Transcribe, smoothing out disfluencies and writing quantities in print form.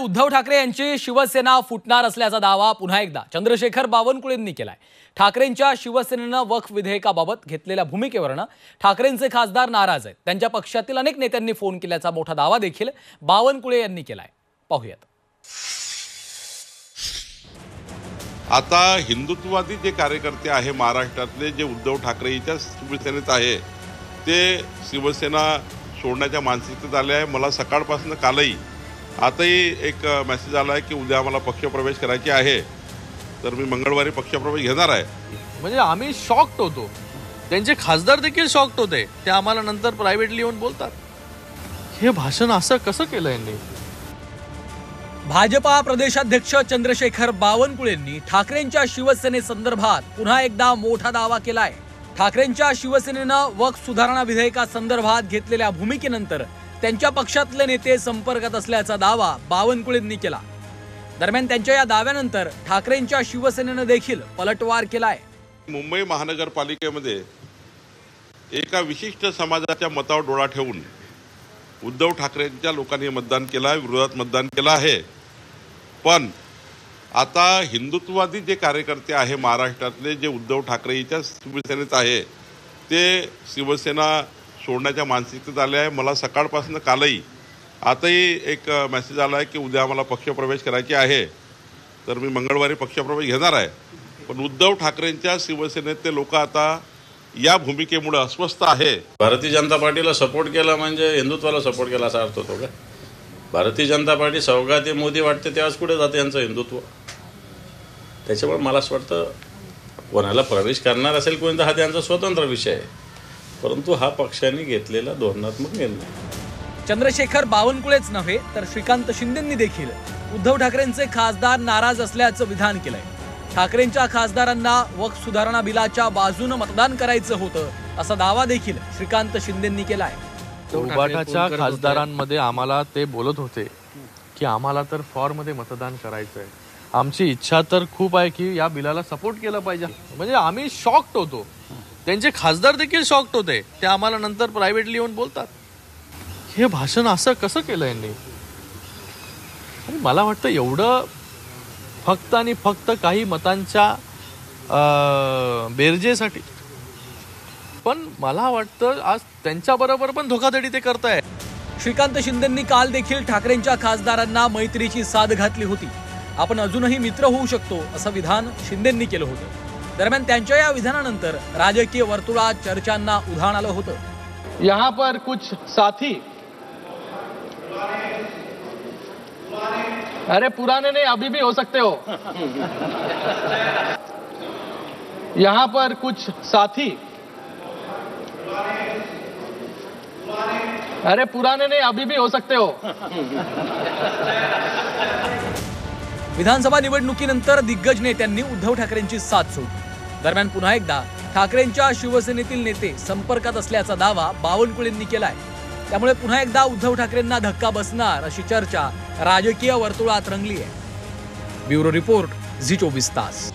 उद्धव ठाकरे यांची शिवसेना फुटणार असल्याचा दावा पुन्हा एकदा चंद्रशेखर बावनकुळेंनी केलाय। ठाकरेंच्या शिवसेनेनं वक्फ विधेयकाबाबत घेतलेल्या भूमिकेवरनं ठाकरेंचे खासदार नाराज आहेत। त्यांच्या पक्षातील अनेक नेत्यांनी फोन केल्याचा मोठा दावा देखील बावनकुळे यांनी केलाय। पाहूयात। आता हिंदुत्ववादी जे कार्यकर्ते आहे महाराष्ट्रातले जे उद्धव ठाकरेंच्या शिवसेनेत आहे ते शिवसेना सोडण्याच्या मानसिकतेत आले आहे। मला सकाळपासून कालही आताही एक मेसेज आला आहे की उद्या आम्हाला पक्षप्रवेश करायची आहे, तर मी मंगळवारी पक्षप्रवेश घेणार आहे। म्हणजे आम्ही शॉक्ड होतो, त्यांचे खासदार देखील शॉक्ड होते। ते आम्हाला नंतर प्रायव्हेटली येऊन बोलतात, हे भाषण असं कसं केलं यांनी। भाजपा प्रदेशाध्यक्ष चंद्रशेखर बावनकुळेंनी ठाकरेंच्या शिवसेनेसंदर्भात पुन्हा एकदा मोठा दावा केलाय। ठाकरेंच्या शिवसेनेनं वक्फ सुधारणा विधेयकासंदर्भात घेतलेल्या भूमिकेनंतर त्यांच्या पक्षातले नेते संपर्कात असल्याचा दावा बावनकुळेंनी केला। दरम्यान त्यांच्या या दाव्यानंतर ठाकरेंच्या शिवसेनेनं देखील पलटवार केलाय। मुंबई महानगरपालिकेमध्ये एका विशिष्ट समाजाच्या मतावर डोळा ठेवून उद्धव ठाकरेंच्या लोकांनी मतदान केलं आहे, विरोधात मतदान केलं आहे। पण आता हिंदुत्ववादी जे कार्यकर्ते आहे महाराष्ट्रातले जे उद्धव ठाकरेंच्या शिवसेनेत आहे ते शिवसेना सोडण्याच्या मानसिकतेत आले आहे। मला सकाळपासून कालही आताही एक मेसेज आला आहे की उद्या आम्हाला पक्षप्रवेश करायची आहे, तर मी मंगळवारी पक्षप्रवेश घेणार आहे। पण उद्धव ठाकरेंच्या शिवसेनेत ते लोक आता या भूमिकेमुळे अस्वस्थ आहे। भारतीय जनता पार्टीला सपोर्ट केला म्हणजे हिंदुत्वाला सपोर्ट केला असा अर्थ होतो का? भारतीय जनता पार्टी सौगाती मोदी वाटते तेव्हाच कुठे जाते यांचं हिंदुत्व। त्याच्यामुळे मला असं वाटतं कोणाला प्रवेश करणार असेल कोणी तर हा त्यांचा स्वतंत्र विषय आहे, परंतु हा पक्षाने घेतलेला धोरणात्मक निर्णय। चंद्रशेखर बावनकुळेच नव्हे तर श्रीकांत शिंदेंनी देखील उद्धव ठाकरेंचे खासदार नाराज असल्याचं विधान केलंय। ठाकरेंच्या खासदारांना वक्फ सुधारणा बिलाच्या बाजूने मतदान करायचं होतं असा दावा देखील श्रीकांत शिंदेंनी केलाय। उभाटाच्या खासदारांमध्ये आम्हाला ते बोलत होते की आम्हाला तर फॉरमध्ये मतदान करायचंय, आमची इच्छा तर खूप आहे की या बिलाला सपोर्ट केलं पाहिजे। म्हणजे आम्ही शॉक्ड होतो, त्यांचे खासदार देखील शॉक्ड होते। ते आम्हाला नंतर प्रायव्हेटली येऊन बोलतात, हे भाषण असं कसं केलं यांनी। आणि मला वाटतं एवढं फक्त आणि फक्त काही मतांच्या बेरजेसाठी, पण मला वाटतं आज त्यांच्याबरोबर पण धोकाधडी ते करताय। श्रीकांत शिंदेंनी काल देखील ठाकरेंच्या खासदारांना मैत्रीची साद घातली होती। आपण अजूनही मित्र होऊ शकतो असं विधान शिंदेंनी केलं होतं। दरम्यान त्यांच्या या विधानानंतर राजकीय वर्तुळात चर्चांना उधाण आलं होतं। यहाँ पर कुछ साथी, अरे पुराने नहीं अभी भी हो सकते हो, यहाँ पर कुछ साथी, अरे पुराने नहीं अभी भी हो सकते हो। विधानसभा निवडणुकीनंतर दिग्गज नेत्यांनी उद्धव ठाकरेंची साथ सोडली। दरम्यान पुन्हा एकदा ठाकरेंच्या शिवसेनेतील नेते संपर्कात असल्याचा दावा बावनकुळेंनी केलाय। त्यामुळे पुन्हा एकदा उद्धव ठाकरेंना धक्का बसणार अशी चर्चा राजकीय वर्तुळात रंगली आहे। ब्युरो रिपोर्ट, झी 24 तास।